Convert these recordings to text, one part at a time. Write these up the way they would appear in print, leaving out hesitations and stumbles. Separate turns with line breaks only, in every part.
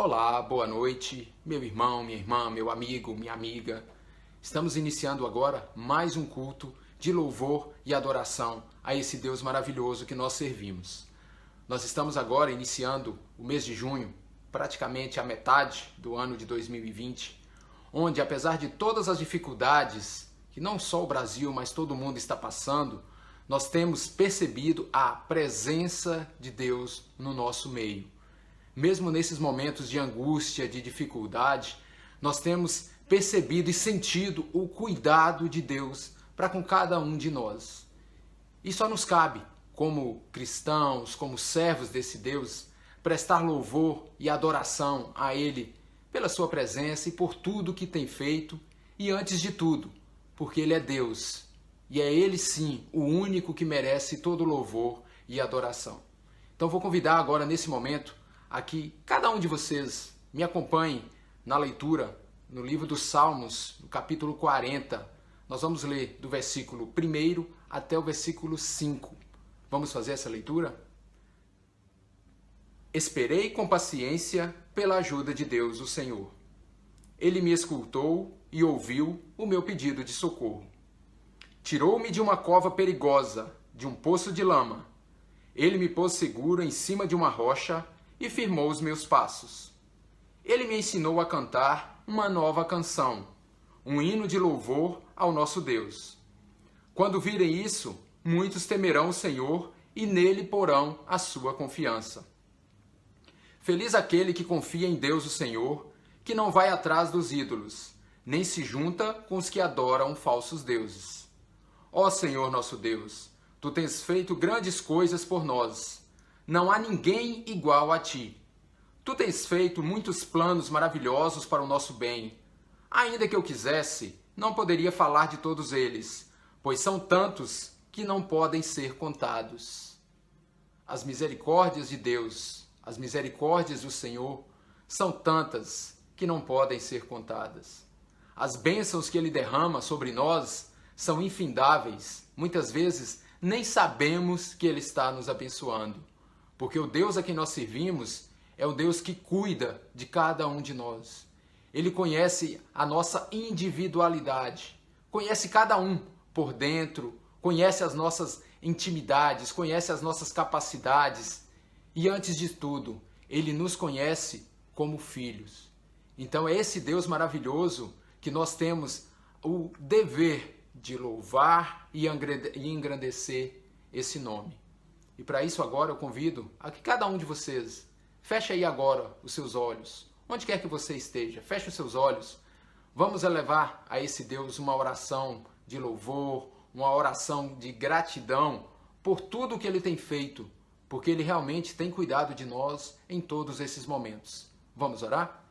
Olá, boa noite, meu irmão, minha irmã, meu amigo, minha amiga. Estamos iniciando agora mais um culto de louvor e adoração a esse Deus maravilhoso que nós servimos. Nós estamos agora iniciando o mês de junho, praticamente a metade do ano de 2020, onde, apesar de todas as dificuldades que não só o Brasil, mas todo mundo está passando, nós temos percebido a presença de Deus no nosso meio. Mesmo nesses momentos de angústia, de dificuldade, nós temos percebido e sentido o cuidado de Deus para com cada um de nós. E só nos cabe, como cristãos, como servos desse Deus, prestar louvor e adoração a Ele pela sua presença e por tudo que tem feito, e antes de tudo, porque Ele é Deus, e é Ele sim o único que merece todo louvor e adoração. Então vou convidar agora nesse momento a que cada um de vocês me acompanhe na leitura no livro dos Salmos, no capítulo 40. Nós vamos ler do versículo 1 até o versículo 5. Vamos fazer essa leitura? Esperei com paciência pela ajuda de Deus, o Senhor. Ele me escutou e ouviu o meu pedido de socorro. Tirou-me de uma cova perigosa, de um poço de lama. Ele me pôs seguro em cima de uma rocha e firmou os meus passos. Ele me ensinou a cantar uma nova canção, um hino de louvor ao nosso Deus. Quando virem isso, muitos temerão o Senhor e nele porão a sua confiança. Feliz aquele que confia em Deus o Senhor, que não vai atrás dos ídolos, nem se junta com os que adoram falsos deuses. Ó Senhor nosso Deus, Tu tens feito grandes coisas por nós. Não há ninguém igual a Ti. Tu tens feito muitos planos maravilhosos para o nosso bem. Ainda que eu quisesse, não poderia falar de todos eles, pois são tantos que não podem ser contados. As misericórdias de Deus, as misericórdias do Senhor, são tantas que não podem ser contadas. As bênçãos que Ele derrama sobre nós são infindáveis. Muitas vezes nem sabemos que Ele está nos abençoando. Porque o Deus a quem nós servimos é o Deus que cuida de cada um de nós. Ele conhece a nossa individualidade, conhece cada um por dentro, conhece as nossas intimidades, conhece as nossas capacidades e, antes de tudo, Ele nos conhece como filhos. Então é esse Deus maravilhoso que nós temos o dever de louvar e engrandecer esse nome. E para isso agora eu convido a que cada um de vocês feche aí agora os seus olhos. Onde quer que você esteja, feche os seus olhos. Vamos elevar a esse Deus uma oração de louvor, uma oração de gratidão por tudo que Ele tem feito, porque Ele realmente tem cuidado de nós em todos esses momentos. Vamos orar?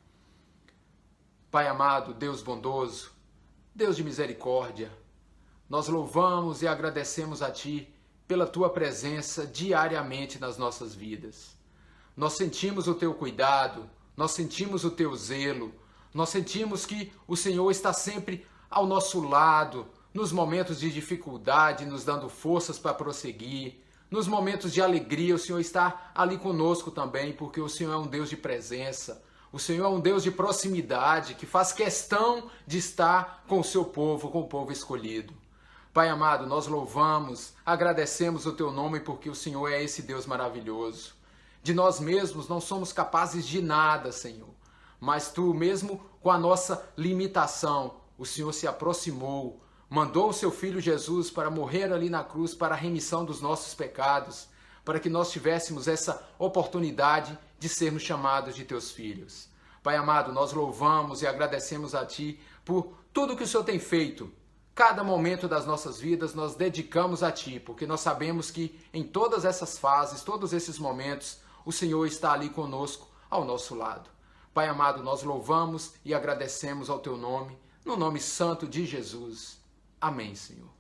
Pai amado, Deus bondoso, Deus de misericórdia, nós louvamos e agradecemos a Ti pela Tua presença diariamente nas nossas vidas. Nós sentimos o Teu cuidado, nós sentimos o Teu zelo, nós sentimos que o Senhor está sempre ao nosso lado, nos momentos de dificuldade, nos dando forças para prosseguir, nos momentos de alegria, o Senhor está ali conosco também, porque o Senhor é um Deus de presença, o Senhor é um Deus de proximidade, que faz questão de estar com o seu povo, com o povo escolhido. Pai amado, nós louvamos, agradecemos o Teu nome porque o Senhor é esse Deus maravilhoso. De nós mesmos não somos capazes de nada, Senhor. Mas Tu, mesmo com a nossa limitação, o Senhor se aproximou, mandou o Seu Filho Jesus para morrer ali na cruz para a remissão dos nossos pecados, para que nós tivéssemos essa oportunidade de sermos chamados de Teus filhos. Pai amado, nós louvamos e agradecemos a Ti por tudo que o Senhor tem feito. Cada momento das nossas vidas nós dedicamos a Ti, porque nós sabemos que em todas essas fases, todos esses momentos, o Senhor está ali conosco, ao nosso lado. Pai amado, nós louvamos e agradecemos ao Teu nome, no nome santo de Jesus. Amém, Senhor.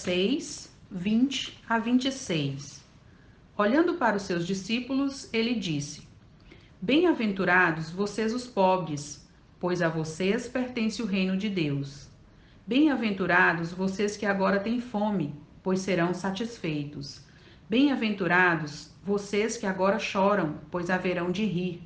6, 20 a 26. Olhando para os seus discípulos, ele disse: Bem-aventurados vocês os pobres, pois a vocês pertence o reino de Deus. Bem-aventurados vocês que agora têm fome, pois serão satisfeitos. Bem-aventurados vocês que agora choram, pois haverão de rir.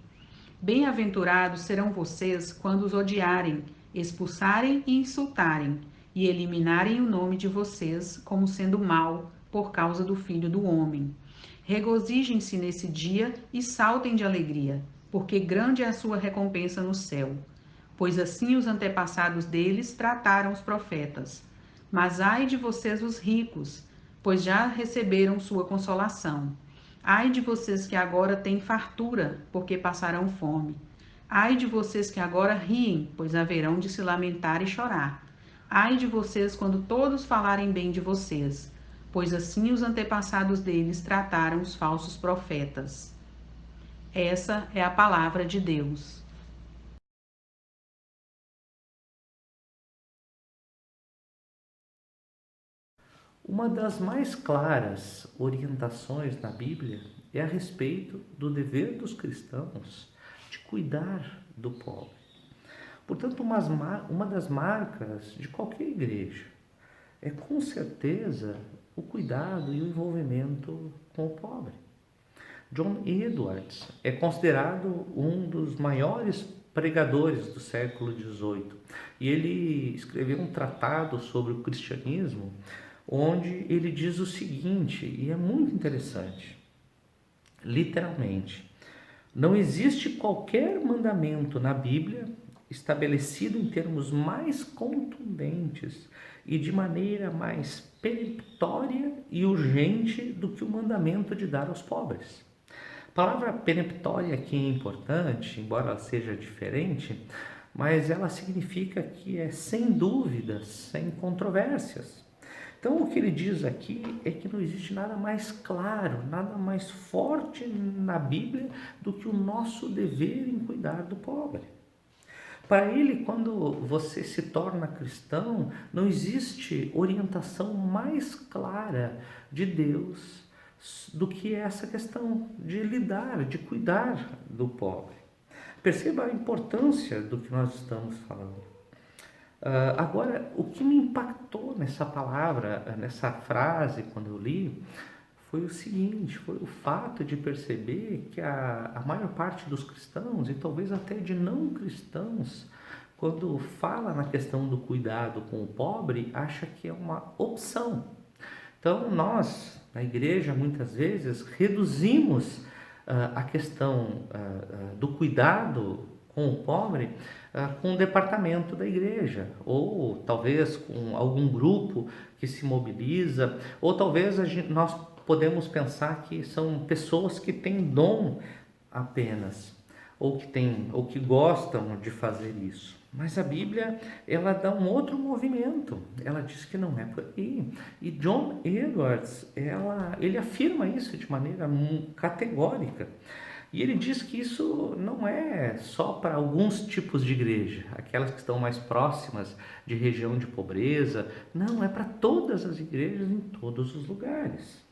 Bem-aventurados serão vocês quando os odiarem, expulsarem e insultarem, e eliminarem o nome de vocês como sendo mau por causa do Filho do Homem. Regozijem-se nesse dia e saltem de alegria, porque grande é a sua recompensa no céu. Pois assim os antepassados deles trataram os profetas. Mas ai de vocês os ricos, pois já receberam sua consolação. Ai de vocês que agora têm fartura, porque passarão fome. Ai de vocês que agora riem, pois haverão de se lamentar e chorar. Ai de vocês quando todos falarem bem de vocês, pois assim os antepassados deles trataram os falsos profetas. Essa é a palavra de Deus.
Uma das mais claras orientações na Bíblia é a respeito do dever dos cristãos de cuidar do pobre. Portanto, uma das marcas de qualquer igreja é com certeza o cuidado e o envolvimento com o pobre. John Edwards é considerado um dos maiores pregadores do século XVIII e ele escreveu um tratado sobre o cristianismo onde ele diz o seguinte, e é muito interessante, literalmente: não existe qualquer mandamento na Bíblia estabelecido em termos mais contundentes e de maneira mais peremptória e urgente do que o mandamento de dar aos pobres. A palavra peremptória aqui é importante, embora ela seja diferente, mas ela significa que é sem dúvidas, sem controvérsias. Então, o que ele diz aqui é que não existe nada mais claro, nada mais forte na Bíblia do que o nosso dever em cuidar do pobre. Para ele, quando você se torna cristão, não existe orientação mais clara de Deus do que essa questão de lidar, de cuidar do pobre. Perceba a importância do que nós estamos falando. Agora, o que me impactou nessa palavra, nessa frase, quando eu li, foi o seguinte, foi o fato de perceber que a maior parte dos cristãos, e talvez até de não cristãos, quando fala na questão do cuidado com o pobre, acha que é uma opção. Então, nós, na igreja, muitas vezes, reduzimos a questão do cuidado com o pobre com o departamento da igreja, ou talvez com algum grupo que se mobiliza, ou talvez nós podemos pensar que são pessoas que têm dom apenas, ou que gostam de fazer isso. Mas a Bíblia, ela dá um outro movimento, ela diz que não é por aí. E John Edwards, ele afirma isso de maneira categórica. E ele diz que isso não é só para alguns tipos de igreja, aquelas que estão mais próximas de região de pobreza. Não, é para todas as igrejas em todos os lugares.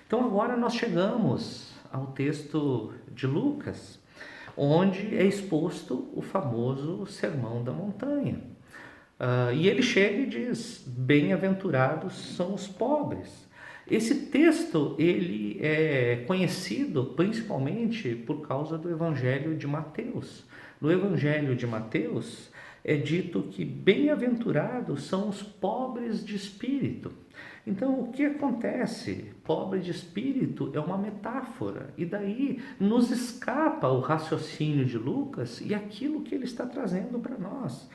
Então agora nós chegamos ao texto de Lucas, onde é exposto o famoso Sermão da Montanha. E ele chega e diz: bem-aventurados são os pobres. Esse texto ele é conhecido principalmente por causa do Evangelho de Mateus. No Evangelho de Mateus é dito que bem-aventurados são os pobres de espírito. Então, o que acontece? Pobre de espírito é uma metáfora, e daí nos escapa o raciocínio de Lucas e aquilo que ele está trazendo para nós.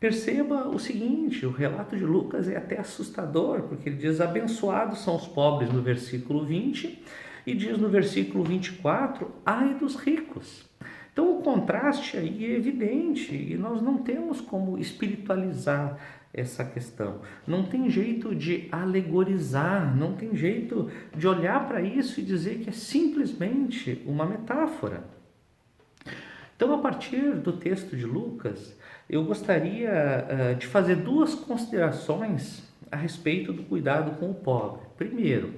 Perceba o seguinte, o relato de Lucas é até assustador, porque ele diz: abençoados são os pobres no versículo 20, e diz no versículo 24, ai dos ricos. Então o contraste aí é evidente, e nós não temos como espiritualizar essa questão. Não tem jeito de alegorizar, não tem jeito de olhar para isso e dizer que é simplesmente uma metáfora. Então, a partir do texto de Lucas, eu gostaria de fazer duas considerações a respeito do cuidado com o pobre. Primeiro,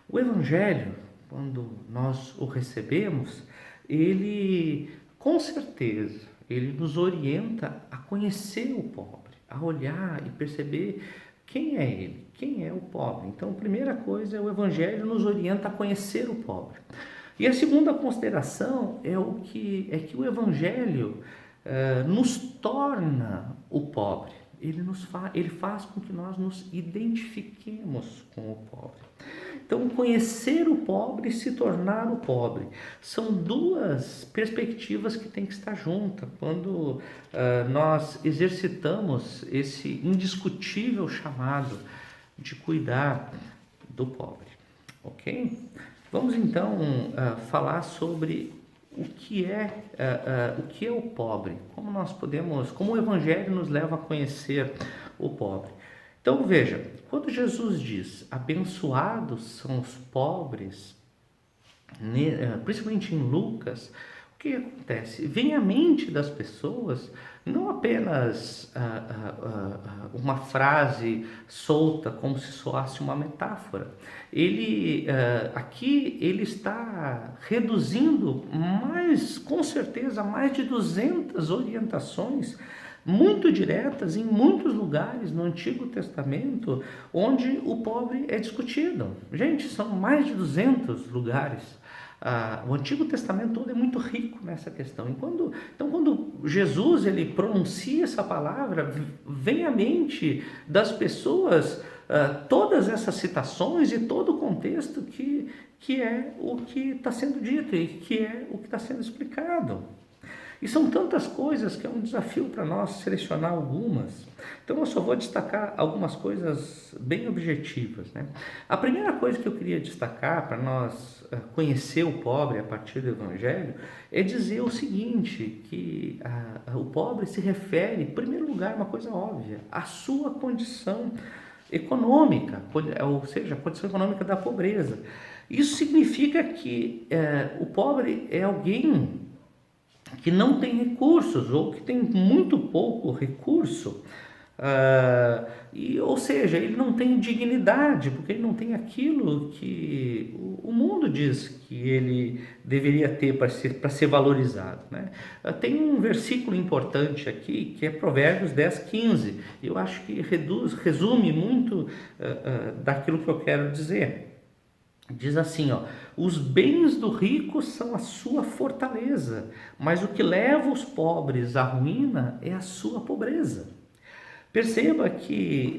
o Evangelho, quando nós o recebemos, ele, com certeza, ele nos orienta a conhecer o pobre, a olhar e perceber quem é ele, quem é o pobre. Então, a primeira coisa, o Evangelho nos orienta a conhecer o pobre. E a segunda consideração é que o Evangelho nos torna o pobre. Ele faz com que nós nos identifiquemos com o pobre. Então, conhecer o pobre e se tornar o pobre são duas perspectivas que têm que estar juntas quando nós exercitamos esse indiscutível chamado de cuidar do pobre. Ok? Vamos então falar sobre o que é o pobre, como o Evangelho nos leva a conhecer o pobre. Então veja, quando Jesus diz, abençoados são os pobres, principalmente em Lucas, o que acontece? Vem à mente das pessoas não apenas uma frase solta, como se soasse uma metáfora. Aqui ele está reduzindo com certeza, mais de 200 orientações muito diretas em muitos lugares no Antigo Testamento, onde o pobre é discutido. Gente, são mais de 200 lugares. O Antigo Testamento todo é muito rico nessa questão. Então, quando Jesus ele pronuncia essa palavra, vem à mente das pessoas todas essas citações e todo o contexto que é o que está sendo dito e que é o que está sendo explicado. E são tantas coisas que é um desafio para nós selecionar algumas. Então eu só vou destacar algumas coisas bem objetivas, né? A primeira coisa que eu queria destacar para nós conhecer o pobre a partir do Evangelho é dizer o seguinte, que o pobre se refere, em primeiro lugar, uma coisa óbvia, à sua condição econômica, ou seja, a condição econômica da pobreza. Isso significa que o pobre é alguém que não tem recursos ou que tem muito pouco recurso, ou seja, ele não tem dignidade, porque ele não tem aquilo que o mundo diz que ele deveria ter para ser valorizado, né? Tem um versículo importante aqui, que é Provérbios 10:15, eu acho que resume muito daquilo que eu quero dizer. Diz assim, os bens do rico são a sua fortaleza, mas o que leva os pobres à ruína é a sua pobreza. Perceba que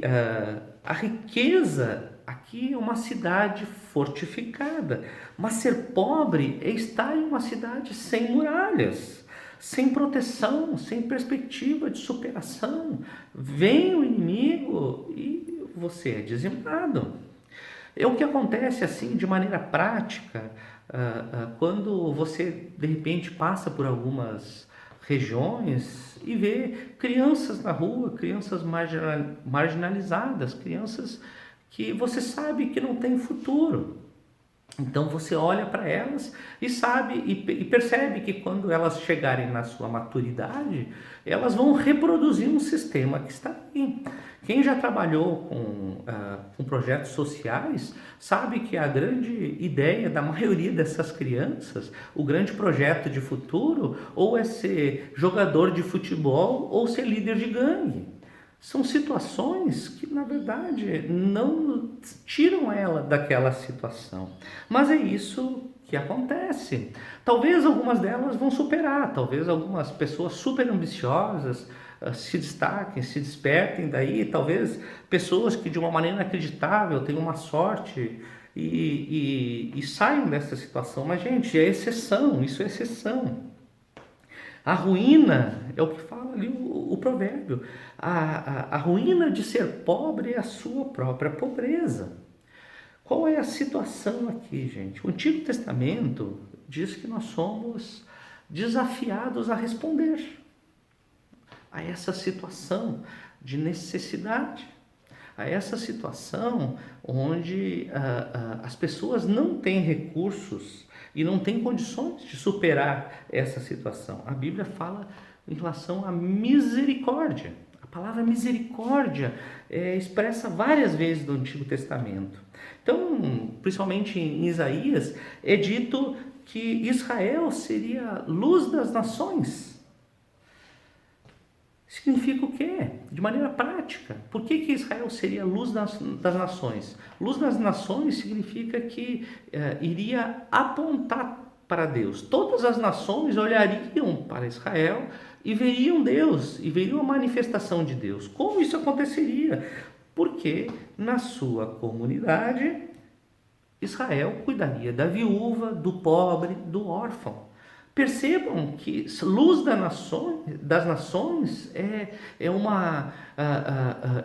a riqueza aqui é uma cidade fortificada, mas ser pobre é estar em uma cidade sem muralhas, sem proteção, sem perspectiva de superação. Vem o inimigo e você é dizimado. É o que acontece assim de maneira prática quando você de repente passa por algumas regiões e vê crianças na rua, crianças marginalizadas, crianças que você sabe que não têm futuro. Então você olha para elas e sabe e percebe que quando elas chegarem na sua maturidade, elas vão reproduzir um sistema que está aí. Quem já trabalhou com projetos sociais sabe que a grande ideia da maioria dessas crianças, o grande projeto de futuro, ou é ser jogador de futebol ou ser líder de gangue. São situações que, na verdade, não tiram ela daquela situação. Mas é isso que acontece. Talvez algumas delas vão superar, talvez algumas pessoas super ambiciosas se destaquem, se despertem daí, talvez pessoas que de uma maneira inacreditável tenham uma sorte e saiam dessa situação. Mas, gente, é exceção, isso é exceção. A ruína é o que fala ali o provérbio. A ruína de ser pobre é a sua própria pobreza. Qual é a situação aqui, gente? O Antigo Testamento diz que nós somos desafiados a responder a essa situação de necessidade, a essa situação onde as pessoas não têm recursos e não têm condições de superar essa situação. A Bíblia fala em relação à misericórdia. A palavra misericórdia é expressa várias vezes no Antigo Testamento. Então, principalmente em Isaías, é dito que Israel seria luz das nações. Significa o quê? De maneira prática. Por que Israel seria luz das nações? Luz das nações significa que iria apontar para Deus. Todas as nações olhariam para Israel e veriam Deus, e veriam a manifestação de Deus. Como isso aconteceria? Porque na sua comunidade, Israel cuidaria da viúva, do pobre, do órfão. Percebam que luz das nações é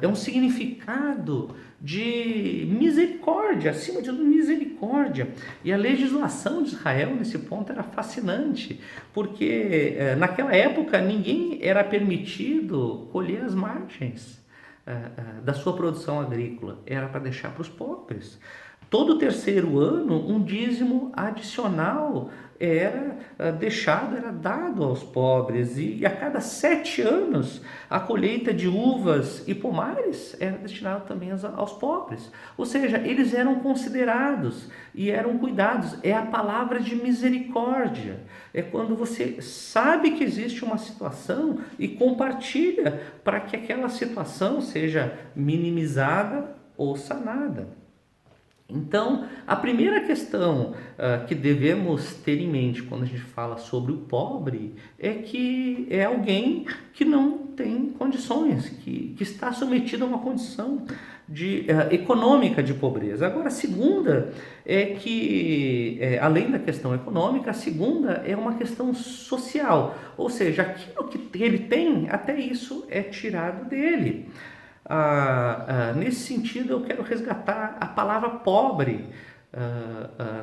um significado de misericórdia, acima de tudo misericórdia. E a legislação de Israel nesse ponto era fascinante, porque naquela época ninguém era permitido colher as margens da sua produção agrícola, era para deixar para os pobres. Todo terceiro ano, um dízimo adicional era dado aos pobres, e a cada 7 anos a colheita de uvas e pomares era destinada também aos pobres. Ou seja, eles eram considerados e eram cuidados. É a palavra de misericórdia. É quando você sabe que existe uma situação e compartilha para que aquela situação seja minimizada ou sanada. Então, a primeira questão que devemos ter em mente quando a gente fala sobre o pobre é que é alguém que não tem condições, que está submetido a uma condição econômica de pobreza. Agora, a segunda é que, além da questão econômica, a segunda é uma questão social, ou seja, aquilo que ele tem, até isso é tirado dele. Nesse sentido, eu quero resgatar a palavra pobre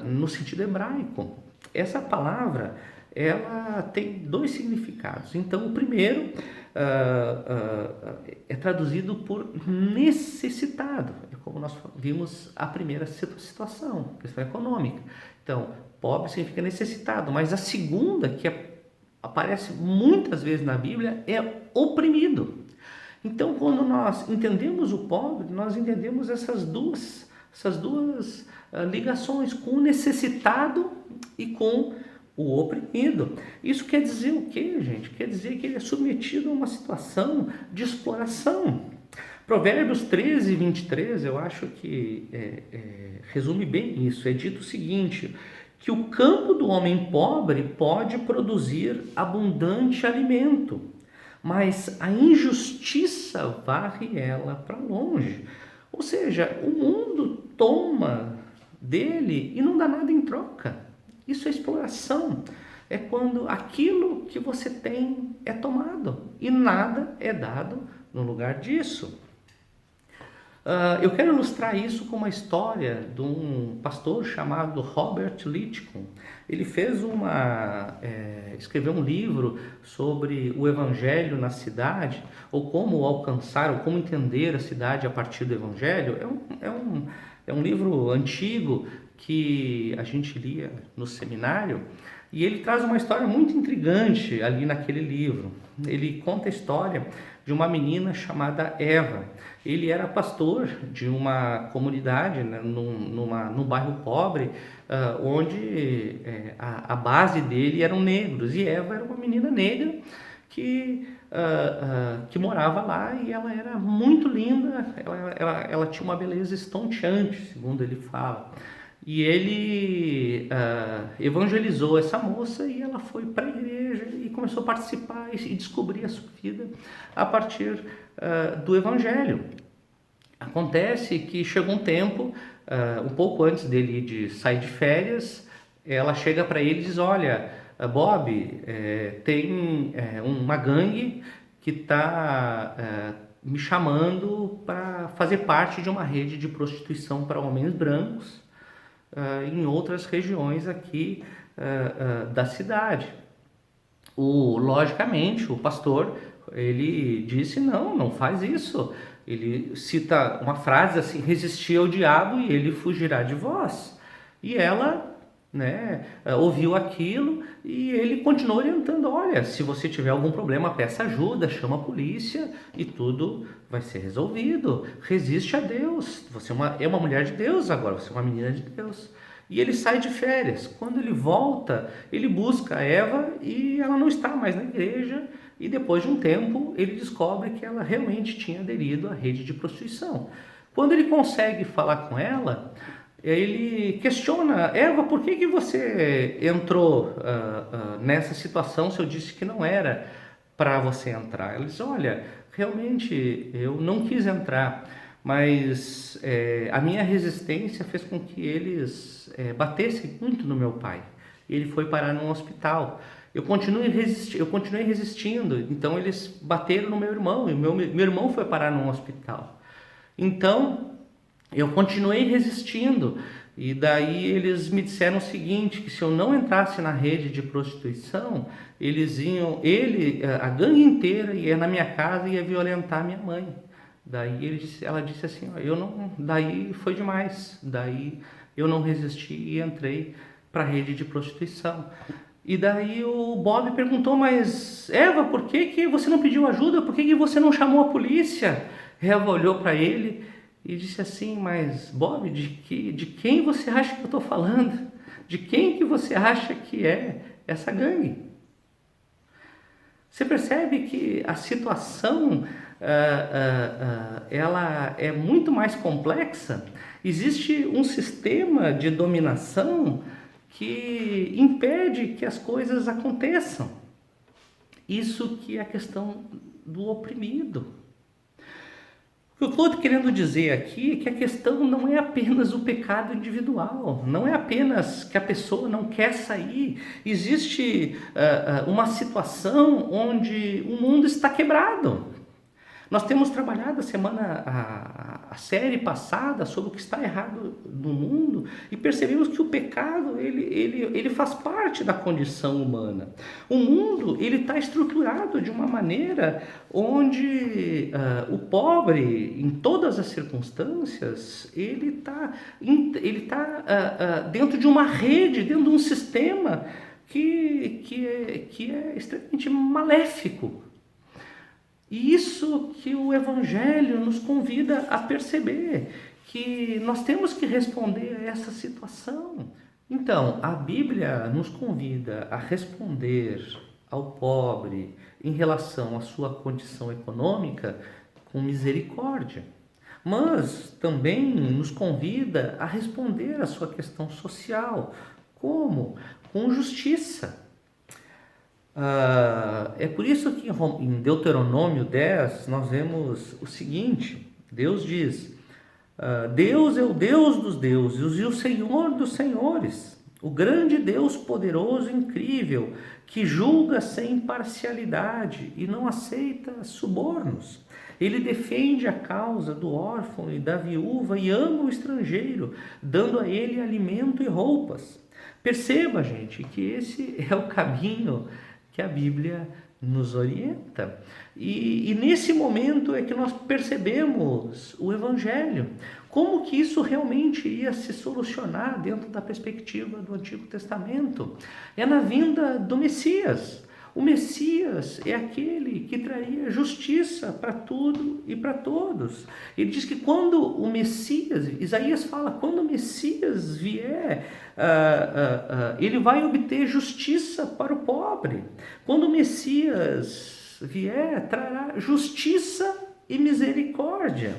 no sentido hebraico. Essa palavra ela tem 2 significados. Então, o primeiro é traduzido por necessitado, como nós vimos a primeira situação, questão econômica. Então, pobre significa necessitado, mas a segunda, que aparece muitas vezes na Bíblia, é oprimido. Então, quando nós entendemos o pobre, nós entendemos essas duas ligações, com o necessitado e com o oprimido. Isso quer dizer o quê, gente? Quer dizer que ele é submetido a uma situação de exploração. Provérbios 13, 23, eu acho que resume bem isso. É dito o seguinte, que o campo do homem pobre pode produzir abundante alimento, mas a injustiça varre ela para longe. Ou seja, o mundo toma dele e não dá nada em troca. Isso é exploração. É quando aquilo que você tem é tomado e nada é dado no lugar disso. Eu quero ilustrar isso com uma história de um pastor chamado Robert Litchcomb. Ele escreveu um livro sobre o evangelho na cidade, ou como alcançar, ou como entender a cidade a partir do evangelho. É um livro antigo que a gente lia no seminário, e ele traz uma história muito intrigante ali naquele livro. Ele conta a história de uma menina chamada Eva. Ele era pastor de uma comunidade, né, num bairro pobre, onde a base dele eram negros. E Eva era uma menina negra que morava lá, e ela era muito linda, ela tinha uma beleza estonteante, segundo ele fala. E ele evangelizou essa moça, e ela foi para a igreja e começou a participar e descobrir a sua vida a partir do evangelho. Acontece que chegou um tempo, um pouco antes dele de sair de férias, ela chega para ele e diz: olha, Bob, tem uma gangue que está me chamando para fazer parte de uma rede de prostituição para homens brancos em outras regiões aqui da cidade. Logicamente, o pastor, ele disse: não faz isso. Ele cita uma frase assim: resistir ao diabo e ele fugirá de vós. E ela né, ouviu aquilo e ele continuou orientando: olha, se você tiver algum problema, peça ajuda, chama a polícia e tudo vai ser resolvido. Resiste a Deus, você é uma mulher de Deus agora, você é uma menina de Deus. E ele sai de férias. Quando ele volta, ele busca a Eva e ela não está mais na igreja. E depois de um tempo, ele descobre que ela realmente tinha aderido à rede de prostituição. Quando ele consegue falar com ela, ele questiona: Eva, por que você entrou nessa situação se eu disse que não era para você entrar? Ela diz: olha, realmente eu não quis entrar, mas a minha resistência fez com que eles batessem muito no meu pai. Ele foi parar num hospital. Eu continuei resistindo, então eles bateram no meu irmão, e meu irmão foi parar num hospital. Então, eu continuei resistindo, e daí eles me disseram o seguinte, que se eu não entrasse na rede de prostituição, a gangue inteira ia na minha casa e ia violentar minha mãe. Daí ela disse assim: daí foi demais, daí eu não resisti e entrei para a rede de prostituição. E daí o Bob perguntou: mas Eva, por que você não pediu ajuda? Por que você não chamou a polícia? Eva olhou para ele e disse assim: mas Bob, de quem você acha que eu estou falando? De quem que você acha que é essa gangue? Você percebe que a situação ela é muito mais complexa? Existe um sistema de dominação que impede que as coisas aconteçam. Isso que é a questão do oprimido. O que eu estou querendo dizer aqui é que a questão não é apenas o pecado individual, não é apenas que a pessoa não quer sair. Existe uma situação onde o mundo está quebrado. Nós temos trabalhado a série passada sobre o que está errado no mundo e percebemos que o pecado ele faz parte da condição humana. O mundo ele está estruturado de uma maneira onde o pobre, em todas as circunstâncias, ele está dentro de uma rede, dentro de um sistema que é extremamente maléfico. E isso que o Evangelho nos convida a perceber, que nós temos que responder a essa situação. Então, a Bíblia nos convida a responder ao pobre em relação à sua condição econômica com misericórdia, mas também nos convida a responder à sua questão social. Como? Com justiça. É por isso que em Deuteronômio 10 nós vemos o seguinte: Deus diz: Deus é o Deus dos deuses e o Senhor dos senhores, o grande Deus poderoso e incrível, que julga sem parcialidade e não aceita subornos. Ele defende a causa do órfão e da viúva e ama o estrangeiro, dando a ele alimento e roupas. Perceba, gente, que esse é o caminho que a Bíblia nos orienta. E nesse momento é que nós percebemos o Evangelho. Como que isso realmente ia se solucionar dentro da perspectiva do Antigo Testamento? É na vinda do Messias. O Messias é aquele que traria justiça para tudo e para todos. Ele diz que quando o Messias, Isaías fala, quando o Messias vier, ele vai obter justiça para o pobre. Quando o Messias vier, trará justiça e misericórdia.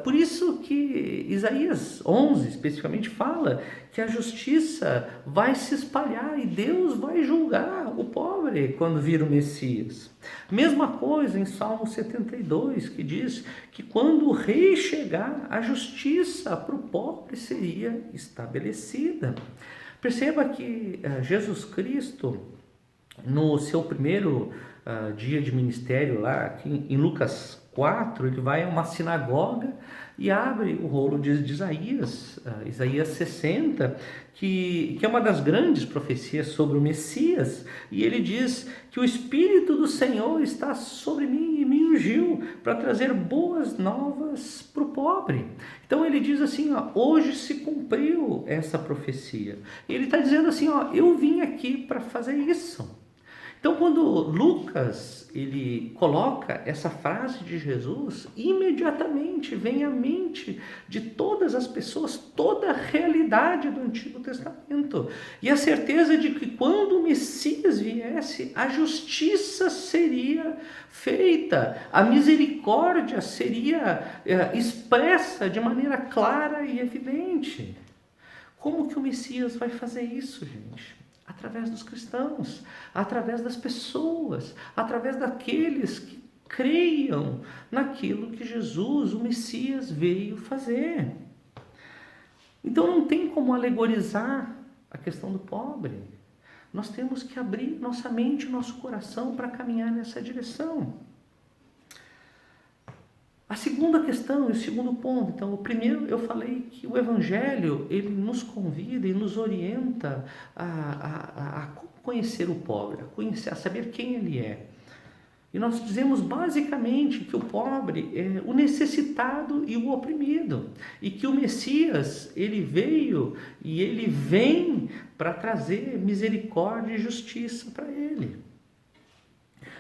Por isso que Isaías 11 especificamente fala que a justiça vai se espalhar e Deus vai julgar o pobre quando vir o Messias. Mesma coisa em Salmo 72, que diz que quando o rei chegar, a justiça para o pobre seria estabelecida. Perceba que Jesus Cristo, no seu primeiro dia de ministério lá, aqui em Lucas 4, ele vai a uma sinagoga e abre o rolo de Isaías, Isaías 60, que é uma das grandes profecias sobre o Messias, e ele diz que o Espírito do Senhor está sobre mim e me ungiu para trazer boas novas para o pobre. Então ele diz assim, hoje se cumpriu essa profecia. Ele está dizendo assim, eu vim aqui para fazer isso. Então, quando Lucas ele coloca essa frase de Jesus, imediatamente vem à mente de todas as pessoas toda a realidade do Antigo Testamento e a certeza de que quando o Messias viesse, a justiça seria feita, a misericórdia seria expressa de maneira clara e evidente. Como que o Messias vai fazer isso, gente? Através dos cristãos, através das pessoas, através daqueles que creiam naquilo que Jesus, o Messias, veio fazer. Então não tem como alegorizar a questão do pobre. Nós temos que abrir nossa mente e nosso coração para caminhar nessa direção. A segunda questão e o segundo ponto, então, o primeiro eu falei que o Evangelho, ele nos convida e nos orienta a conhecer o pobre, a saber quem ele é. E nós dizemos basicamente que o pobre é o necessitado e o oprimido, e que o Messias, ele veio e ele vem para trazer misericórdia e justiça para ele.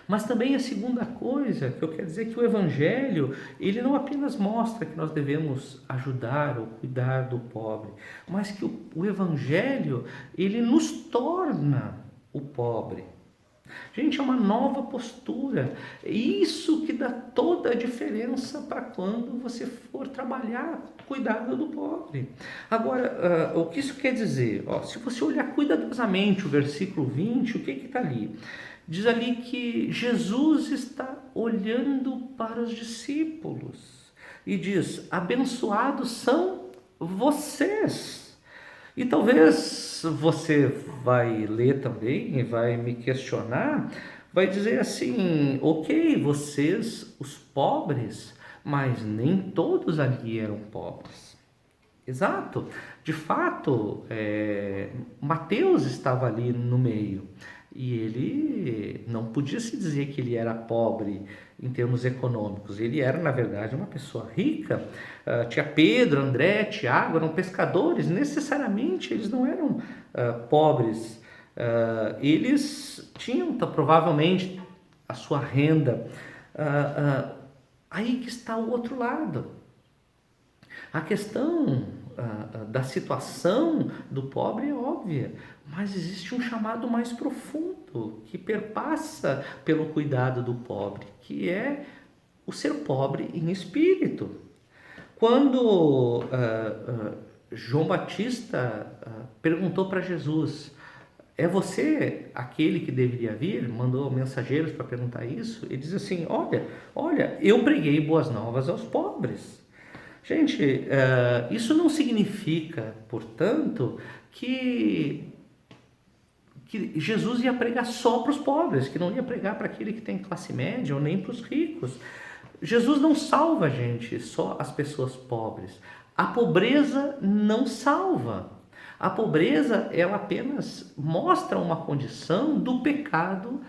Mas também a segunda coisa que eu quero dizer é que o Evangelho, ele não apenas mostra que nós devemos ajudar ou cuidar do pobre, mas que o Evangelho, ele nos torna o pobre. Gente, é uma nova postura. É isso que dá toda a diferença para quando você for trabalhar com o cuidado do pobre. Agora, o que isso quer dizer? Se você olhar cuidadosamente o versículo 20, o que está ali? Diz ali que Jesus está olhando para os discípulos e diz, abençoados são vocês. E talvez você vai ler também e vai me questionar, vai dizer assim, ok, vocês, os pobres, mas nem todos ali eram pobres. Exato, de fato, Mateus estava ali no meio. E ele não podia se dizer que ele era pobre em termos econômicos. Ele era, na verdade, uma pessoa rica. Tinha Pedro, André, Tiago, eram pescadores. Necessariamente, eles não eram pobres. Eles tinham, provavelmente, a sua renda. Aí que está o outro lado. A questão da situação do pobre é óbvia, mas existe um chamado mais profundo que perpassa pelo cuidado do pobre, que é o ser pobre em espírito. Quando João Batista perguntou para Jesus, é você aquele que deveria vir? Mandou mensageiros para perguntar isso. Ele diz assim, olha, eu preguei boas novas aos pobres. Gente, isso não significa, portanto, que Jesus ia pregar só para os pobres, que não ia pregar para aquele que tem classe média ou nem para os ricos. Jesus não salva, gente, só as pessoas pobres. A pobreza não salva. A pobreza, ela apenas mostra uma condição do pecado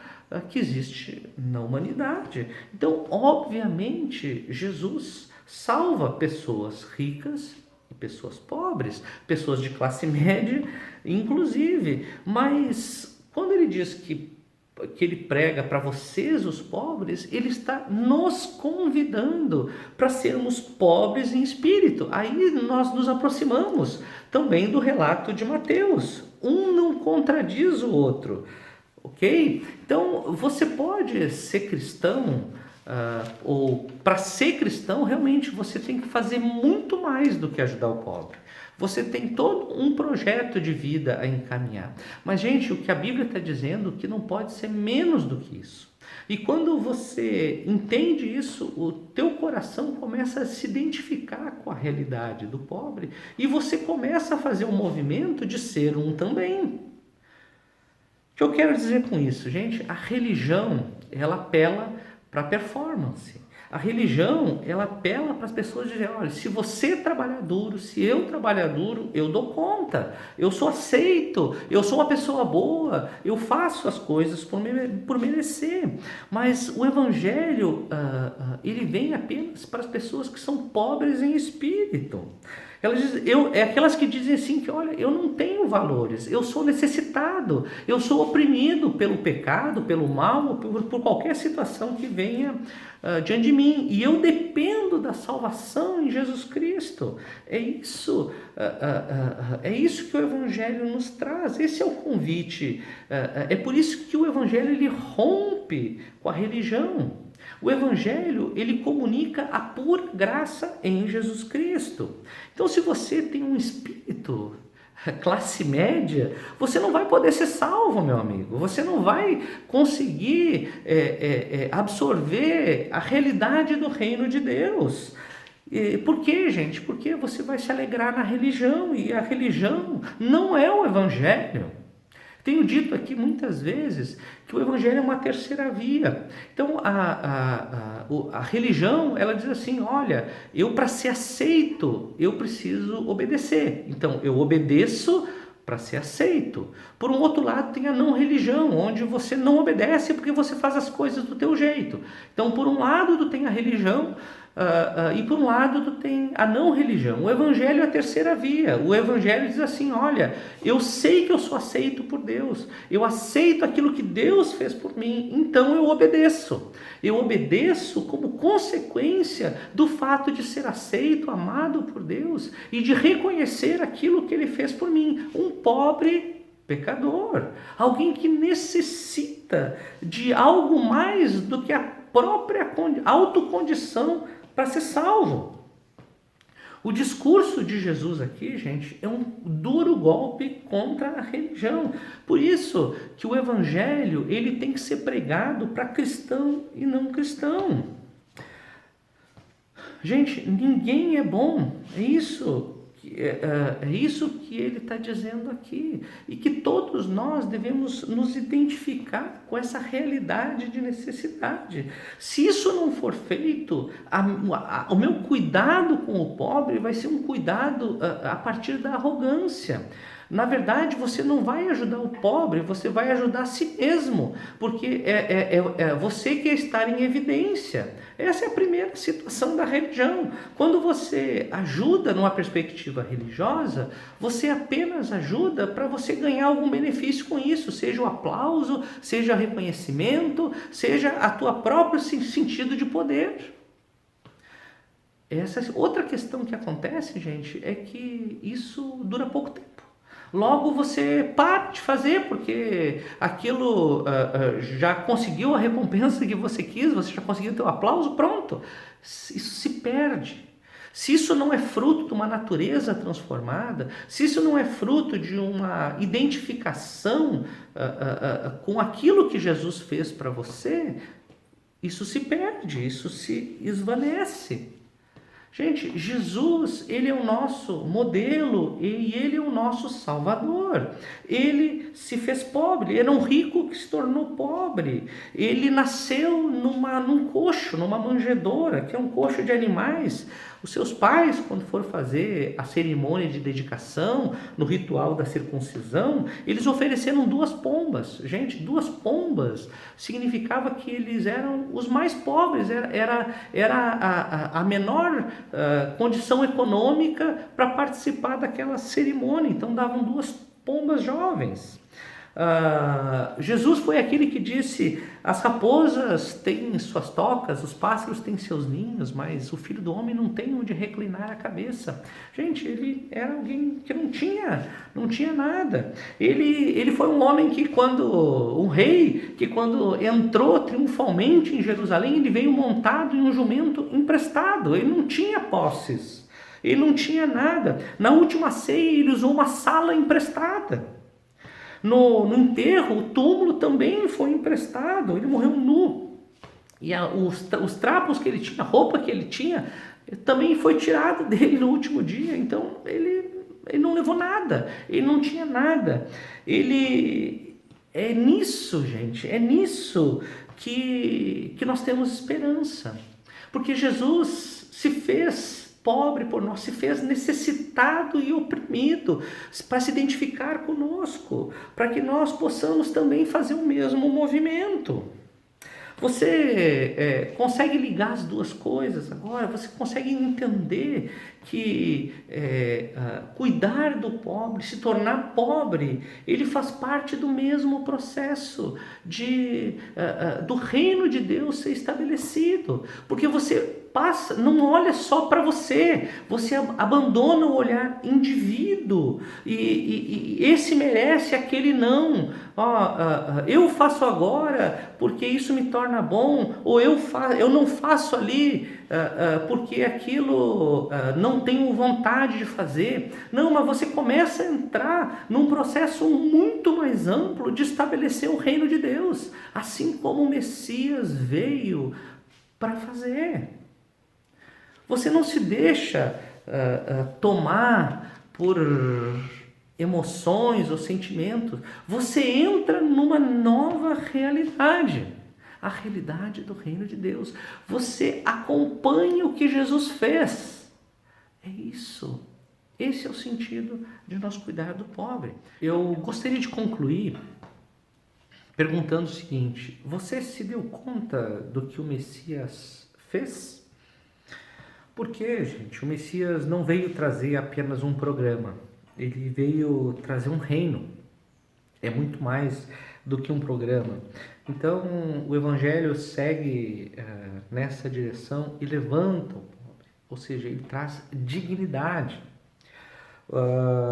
que existe na humanidade. Então, obviamente, Jesus salva pessoas ricas e pessoas pobres, pessoas de classe média, inclusive. Mas quando ele diz que ele prega para vocês, os pobres, ele está nos convidando para sermos pobres em espírito. Aí nós nos aproximamos também do relato de Mateus. Um não contradiz o outro, ok? Então, você pode ser cristão, ou para ser cristão, realmente você tem que fazer muito mais do que ajudar o pobre. Você tem todo um projeto de vida a encaminhar. Mas, gente, o que a Bíblia está dizendo é que não pode ser menos do que isso. E quando você entende isso, o teu coração começa a se identificar com a realidade do pobre e você começa a fazer um movimento de ser um também. O que eu quero dizer com isso, gente? A religião, ela apela para performance. A religião, ela apela para as pessoas dizerem, olha, se você trabalhar duro, se eu trabalhar duro, eu dou conta, eu sou aceito, eu sou uma pessoa boa, eu faço as coisas por merecer. Mas o Evangelho, ele vem apenas para as pessoas que são pobres em espírito. Aquelas que dizem assim que, olha, eu não tenho valores, eu sou necessitado, eu sou oprimido pelo pecado, pelo mal, por qualquer situação que venha diante de mim, e eu dependo da salvação em Jesus Cristo. É isso que o Evangelho nos traz, esse é o convite. É por isso que o Evangelho ele rompe com a religião. O Evangelho, ele comunica a pura graça em Jesus Cristo. Então, se você tem um espírito classe média, você não vai poder ser salvo, meu amigo. Você não vai conseguir absorver a realidade do reino de Deus. Por quê, gente? Porque você vai se alegrar na religião, e a religião não é o Evangelho. Tenho dito aqui muitas vezes que o Evangelho é uma terceira via. Então, a religião, ela diz assim, olha, eu para ser aceito, eu preciso obedecer. Então, eu obedeço para ser aceito. Por um outro lado, tem a não religião, onde você não obedece porque você faz as coisas do teu jeito. Então, por um lado, tu tem a religião, e por um lado tu tem a não religião. O Evangelho é a terceira via. O Evangelho diz assim, olha, eu sei que eu sou aceito por Deus, eu aceito aquilo que Deus fez por mim, então eu obedeço. Eu obedeço como consequência do fato de ser aceito, amado por Deus, e de reconhecer aquilo que Ele fez por mim, um pobre pecador, alguém que necessita de algo mais do que a própria autocondição para ser salvo. O discurso de Jesus aqui, gente, é um duro golpe contra a religião. Por isso que o Evangelho ele tem que ser pregado para cristão e não cristão. Gente, ninguém é bom. É isso que ele está dizendo aqui. E que todos nós devemos nos identificar com essa realidade de necessidade. Se isso não for feito, o meu cuidado com o pobre vai ser um cuidado a partir da arrogância. Na verdade, você não vai ajudar o pobre, você vai ajudar a si mesmo, porque você quer estar em evidência. Essa é a primeira situação da religião. Quando você ajuda numa perspectiva religiosa, você apenas ajuda para você ganhar algum benefício com isso, seja o aplauso, seja o reconhecimento, seja a tua próprio sentido de poder. Essa outra questão que acontece, gente, é que isso dura pouco tempo. Logo você para de fazer, porque aquilo já conseguiu a recompensa que você quis, você já conseguiu ter o aplauso, pronto. Isso se perde. Se isso não é fruto de uma natureza transformada, se isso não é fruto de uma identificação com aquilo que Jesus fez para você, isso se perde, isso se esvanece. Gente, Jesus, ele é o nosso modelo e ele é o nosso Salvador. Ele se fez pobre, era um rico que se tornou pobre. Ele nasceu num coxo, numa manjedoura, que é um coxo de animais. Os seus pais, quando foram fazer a cerimônia de dedicação, no ritual da circuncisão, eles ofereceram 2 pombas. Gente, 2 pombas significava que eles eram os mais pobres, era a menor condição econômica para participar daquela cerimônia. Então davam 2 pombas jovens. Jesus foi aquele que disse: as raposas têm suas tocas, os pássaros têm seus ninhos, mas o Filho do Homem não tem onde reclinar a cabeça. Gente, ele era alguém que não tinha nada. Ele foi um homem um rei que quando entrou triunfalmente em Jerusalém, ele veio montado em um jumento emprestado. Ele não tinha posses, ele não tinha nada. Na última ceia ele usou uma sala emprestada. No enterro, o túmulo também foi emprestado, ele morreu nu. E os trapos que ele tinha, a roupa que ele tinha, também foi tirada dele no último dia. Então, ele não levou nada, ele não tinha nada. É nisso, gente, é nisso que nós temos esperança. Porque Jesus se fez pobre por nós, se fez necessitado e oprimido para se identificar conosco, para que nós possamos também fazer o mesmo movimento. Você consegue ligar as duas coisas agora? Você consegue entender que cuidar do pobre, se tornar pobre, ele faz parte do mesmo processo do reino de Deus ser estabelecido. Porque você não olha só para você abandona o olhar indivíduo e esse merece, aquele não. Eu faço agora porque isso me torna bom, ou eu não faço ali porque aquilo não tenho vontade de fazer. Não, mas você começa a entrar num processo muito mais amplo de estabelecer o reino de Deus, assim como o Messias veio para fazer. Você não se deixa tomar por emoções ou sentimentos. Você entra numa nova realidade, a realidade do reino de Deus. Você acompanha o que Jesus fez. É isso. Esse é o sentido de nós cuidar do pobre. Eu gostaria de concluir perguntando o seguinte: você se deu conta do que o Messias fez? Porque, gente, o Messias não veio trazer apenas um programa, ele veio trazer um reino. É muito mais do que um programa. Então, o Evangelho segue nessa direção e levanta o pobre, ou seja, ele traz dignidade.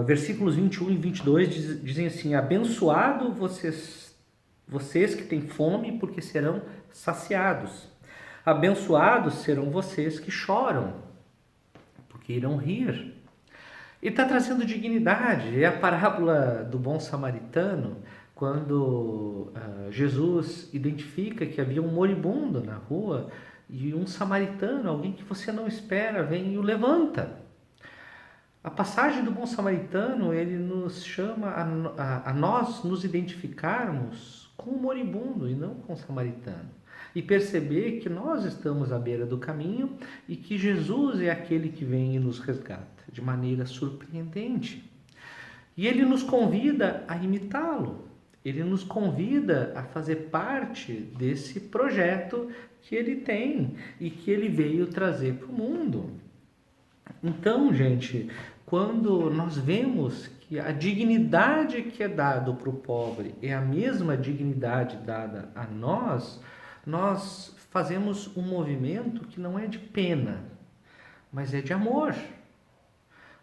Versículos 21 e 22 dizem assim: abençoado vocês que têm fome, porque serão saciados. Abençoados serão vocês que choram, porque irão rir. Ele está trazendo dignidade. É a parábola do bom samaritano, quando Jesus identifica que havia um moribundo na rua e um samaritano, alguém que você não espera, vem e o levanta. A passagem do bom samaritano, ele nos chama a nós nos identificarmos com o moribundo e não com o samaritano. E perceber que nós estamos à beira do caminho e que Jesus é aquele que vem e nos resgata de maneira surpreendente. E ele nos convida a imitá-lo. Ele nos convida a fazer parte desse projeto que ele tem e que ele veio trazer para o mundo. Então, gente, quando nós vemos que a dignidade que é dada para o pobre é a mesma dignidade dada a nós fazemos um movimento que não é de pena, mas é de amor.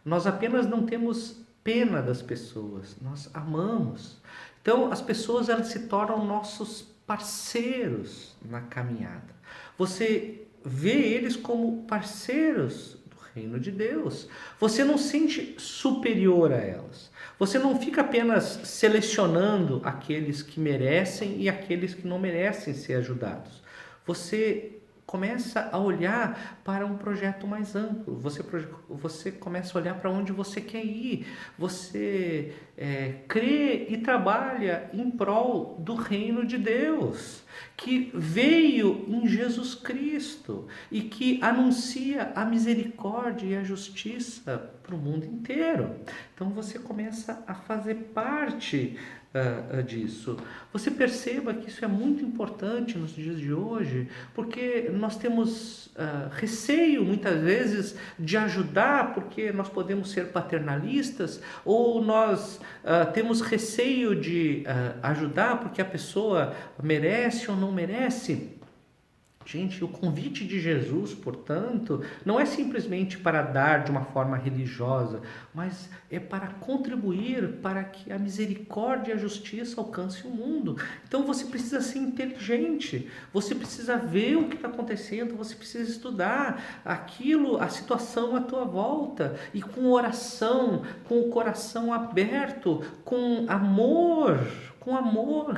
Nós apenas não temos pena das pessoas, nós amamos. Então, as pessoas elas se tornam nossos parceiros na caminhada. Você vê eles como parceiros do reino de Deus. Você não se sente superior a elas. Você não fica apenas selecionando aqueles que merecem e aqueles que não merecem ser ajudados. Você começa a olhar para um projeto mais amplo. Você começa a olhar para onde você quer ir. Você crê e trabalha em prol do reino de Deus, que veio em Jesus Cristo e que anuncia a misericórdia e a justiça para o mundo inteiro. Então você começa a fazer parte disso. Você perceba que isso é muito importante nos dias de hoje, porque nós temos receio muitas vezes de ajudar, porque nós podemos ser paternalistas, ou nós temos receio de ajudar porque a pessoa merece ou não merece. Gente, o convite de Jesus, portanto, não é simplesmente para dar de uma forma religiosa, mas é para contribuir para que a misericórdia e a justiça alcancem o mundo. Então você precisa ser inteligente, você precisa ver o que está acontecendo, você precisa estudar a situação à tua volta, e com oração, com o coração aberto, com amor,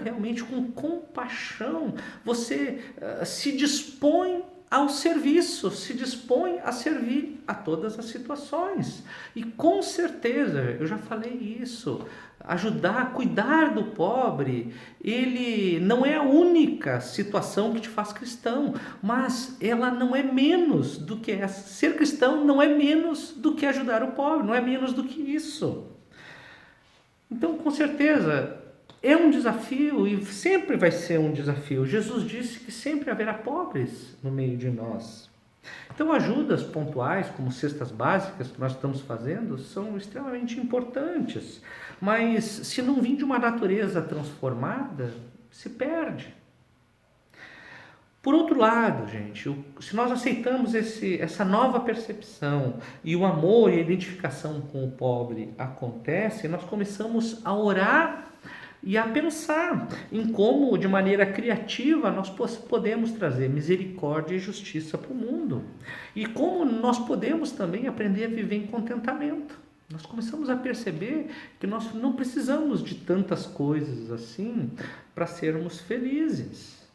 realmente com compaixão, você se dispõe ao serviço, se dispõe a servir a todas as situações. E com certeza, eu já falei isso, ajudar, cuidar do pobre, ele não é a única situação que te faz cristão, mas ela não é menos do que essa. Ser cristão não é menos do que ajudar o pobre, não é menos do que isso. Então, com certeza, é um desafio e sempre vai ser um desafio. Jesus disse que sempre haverá pobres no meio de nós. Então, ajudas pontuais, como cestas básicas que nós estamos fazendo, são extremamente importantes. Mas se não vir de uma natureza transformada, se perde. Por outro lado, gente, se nós aceitamos essa nova percepção e o amor e a identificação com o pobre acontece, nós começamos a orar e a pensar em como, de maneira criativa, nós podemos trazer misericórdia e justiça para o mundo. E como nós podemos também aprender a viver em contentamento. Nós começamos a perceber que nós não precisamos de tantas coisas assim para sermos felizes.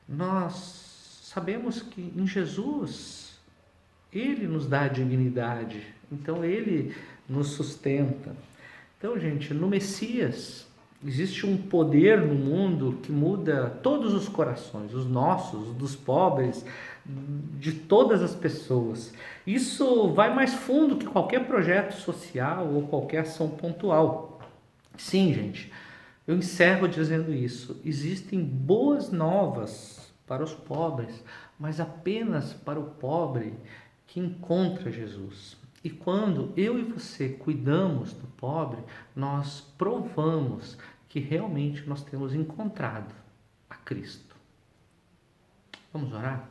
Nós sabemos que em Jesus, Ele nos dá dignidade, então Ele nos sustenta. Então, gente, no Messias existe um poder no mundo que muda todos os corações, os nossos, os dos pobres, de todas as pessoas. Isso vai mais fundo que qualquer projeto social ou qualquer ação pontual. Sim, gente, eu encerro dizendo isso. Existem boas novas para os pobres, mas apenas para o pobre que encontra Jesus. E quando eu e você cuidamos do pobre, nós provamos que realmente nós temos encontrado a Cristo. Vamos orar?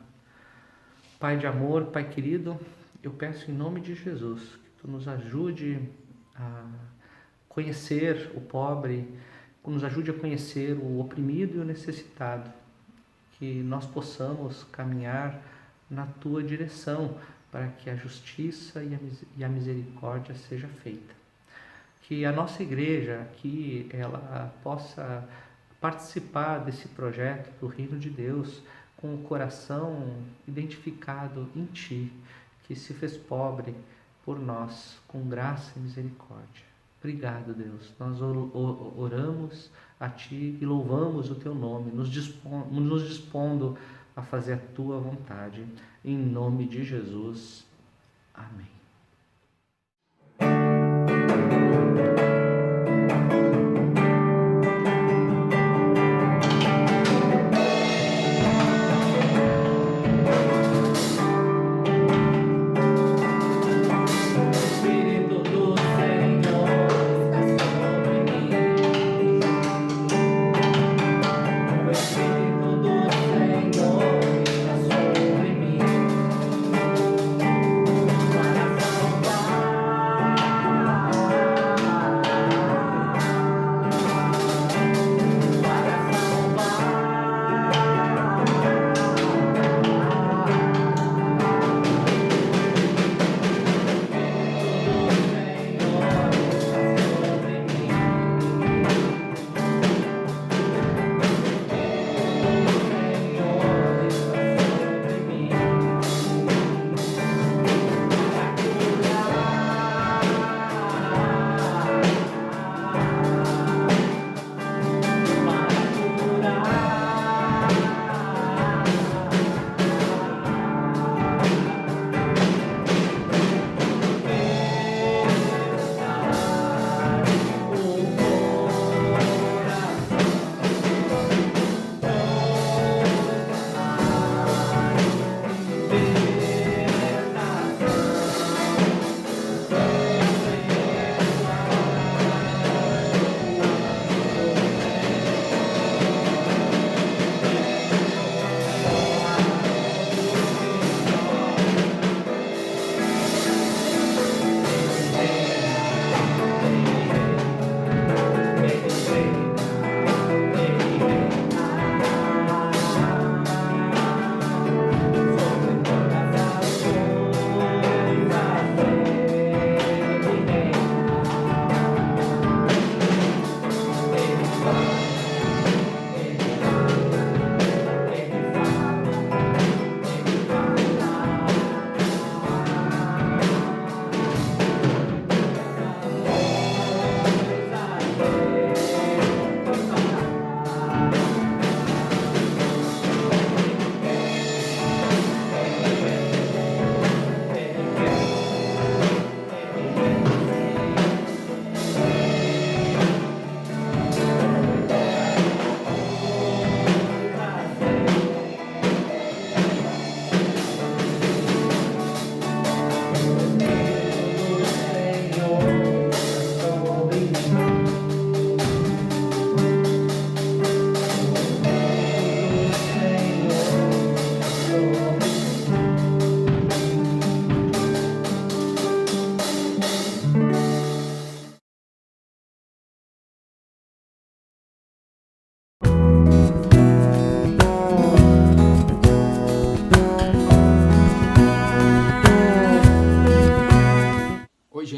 Pai de amor, Pai querido, eu peço em nome de Jesus que Tu nos ajude a conhecer o pobre, que nos ajude a conhecer o oprimido e o necessitado, que nós possamos caminhar na Tua direção, para que a justiça e a misericórdia seja feita. Que a nossa igreja aqui, ela possa participar desse projeto do Reino de Deus com o coração identificado em Ti, que se fez pobre por nós, com graça e misericórdia. Obrigado, Deus. Nós oramos a Ti e louvamos o Teu nome, nos dispondo a fazer a Tua vontade. Em nome de Jesus. Amém.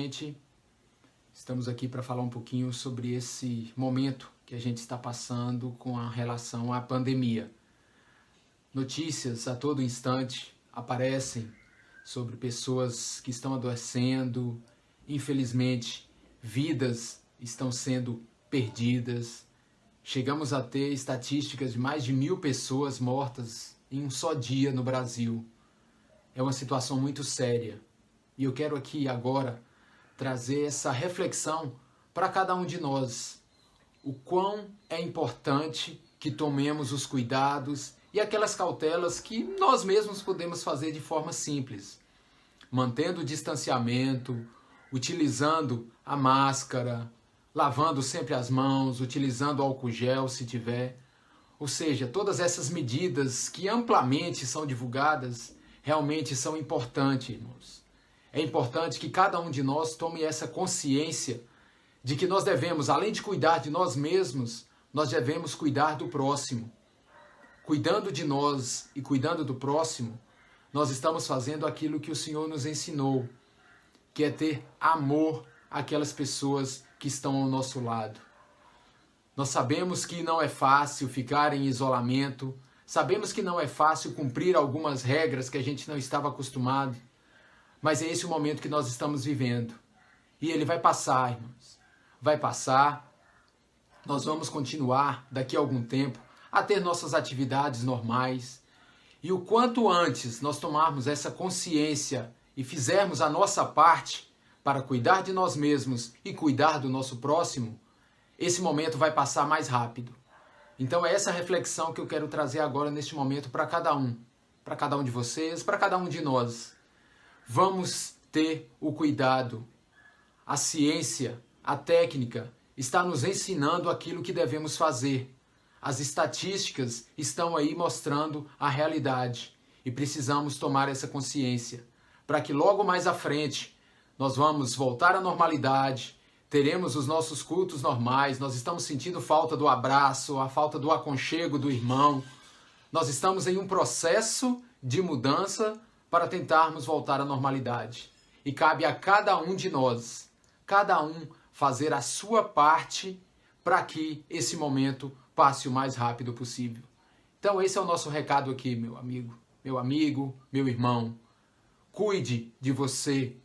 gente. Estamos aqui para falar um pouquinho sobre esse momento que a gente está passando com a relação à pandemia. Notícias a todo instante aparecem sobre pessoas que estão adoecendo, infelizmente, vidas estão sendo perdidas. Chegamos a ter estatísticas de mais de 1.000 pessoas mortas em um só dia no Brasil. É uma situação muito séria. E eu quero aqui agora trazer essa reflexão para cada um de nós. O quão é importante que tomemos os cuidados e aquelas cautelas que nós mesmos podemos fazer de forma simples. Mantendo o distanciamento, utilizando a máscara, lavando sempre as mãos, utilizando álcool gel se tiver. Ou seja, todas essas medidas que amplamente são divulgadas realmente são importantes, irmãos. É importante que cada um de nós tome essa consciência de que nós devemos, além de cuidar de nós mesmos, nós devemos cuidar do próximo. Cuidando de nós e cuidando do próximo, nós estamos fazendo aquilo que o Senhor nos ensinou, que é ter amor àquelas pessoas que estão ao nosso lado. Nós sabemos que não é fácil ficar em isolamento, sabemos que não é fácil cumprir algumas regras que a gente não estava acostumado, mas é esse o momento que nós estamos vivendo. E ele vai passar, irmãos. Vai passar. Nós vamos continuar daqui a algum tempo a ter nossas atividades normais. E o quanto antes nós tomarmos essa consciência e fizermos a nossa parte para cuidar de nós mesmos e cuidar do nosso próximo, esse momento vai passar mais rápido. Então é essa reflexão que eu quero trazer agora neste momento para cada um de vocês, para cada um de nós. Vamos ter o cuidado. A ciência, a técnica está nos ensinando aquilo que devemos fazer. As estatísticas estão aí mostrando a realidade e precisamos tomar essa consciência para que logo mais à frente nós vamos voltar à normalidade, teremos os nossos cultos normais, nós estamos sentindo falta do abraço, a falta do aconchego do irmão. Nós estamos em um processo de mudança para tentarmos voltar à normalidade. E cabe a cada um de nós, cada um fazer a sua parte para que esse momento passe o mais rápido possível. Então esse é o nosso recado aqui, meu amigo, meu irmão. Cuide de você,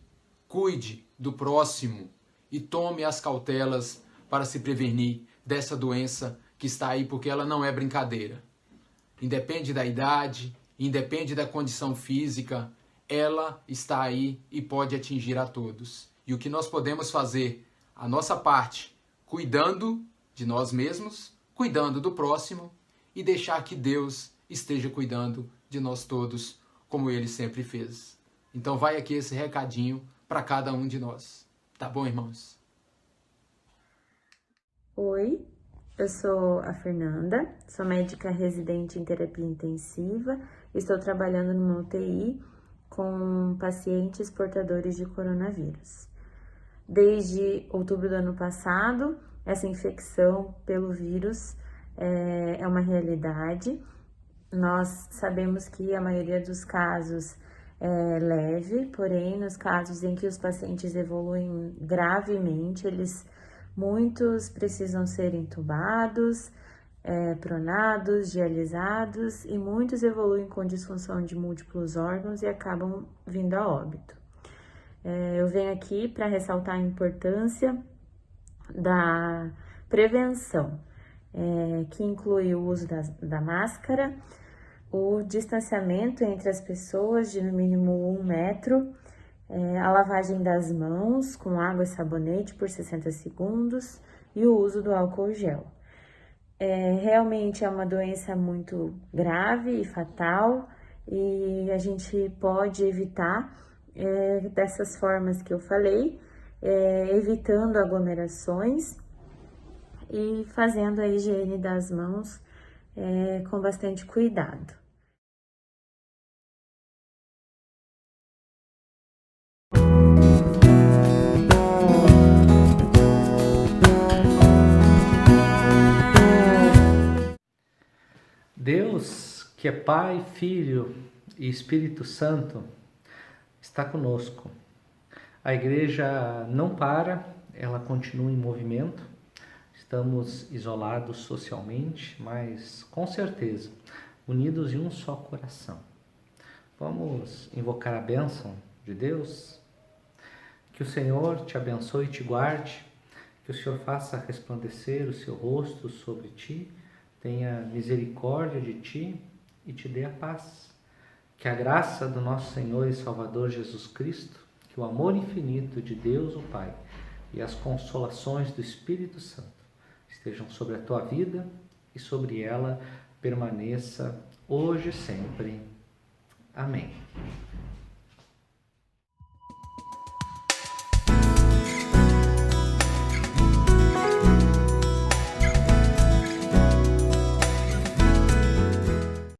cuide do próximo e tome as cautelas para se prevenir dessa doença que está aí, porque ela não é brincadeira. Independe da idade, independe da condição física, ela está aí e pode atingir a todos. E o que nós podemos fazer, a nossa parte, cuidando de nós mesmos, cuidando do próximo e deixar que Deus esteja cuidando de nós todos, como Ele sempre fez. Então vai aqui esse recadinho para cada um de nós. Tá bom, irmãos?
Oi, eu sou a Fernanda, sou médica residente em terapia intensiva, estou trabalhando numa UTI com pacientes portadores de coronavírus. Desde outubro do ano passado, essa infecção pelo vírus é uma realidade. Nós sabemos que a maioria dos casos é leve, porém, nos casos em que os pacientes evoluem gravemente, muitos precisam ser entubados, pronados, dialisados e muitos evoluem com disfunção de múltiplos órgãos e acabam vindo a óbito. Eu venho aqui para ressaltar a importância da prevenção, que inclui o uso da máscara, o distanciamento entre as pessoas de no mínimo 1 metro, a lavagem das mãos com água e sabonete por 60 segundos e o uso do álcool gel. Realmente é uma doença muito grave e fatal e a gente pode evitar dessas formas que eu falei, evitando aglomerações e fazendo a higiene das mãos com bastante cuidado.
Deus, que é Pai, Filho e Espírito Santo, está conosco. A igreja não para, ela continua em movimento. Estamos isolados socialmente, mas com certeza unidos em um só coração. Vamos invocar a bênção de Deus? Que o Senhor te abençoe e te guarde, que o Senhor faça resplandecer o seu rosto sobre ti, tenha misericórdia de ti e te dê a paz. Que a graça do nosso Senhor e Salvador Jesus Cristo, que o amor infinito de Deus, o Pai, e as consolações do Espírito Santo estejam sobre a tua vida e sobre ela permaneça hoje e sempre. Amém.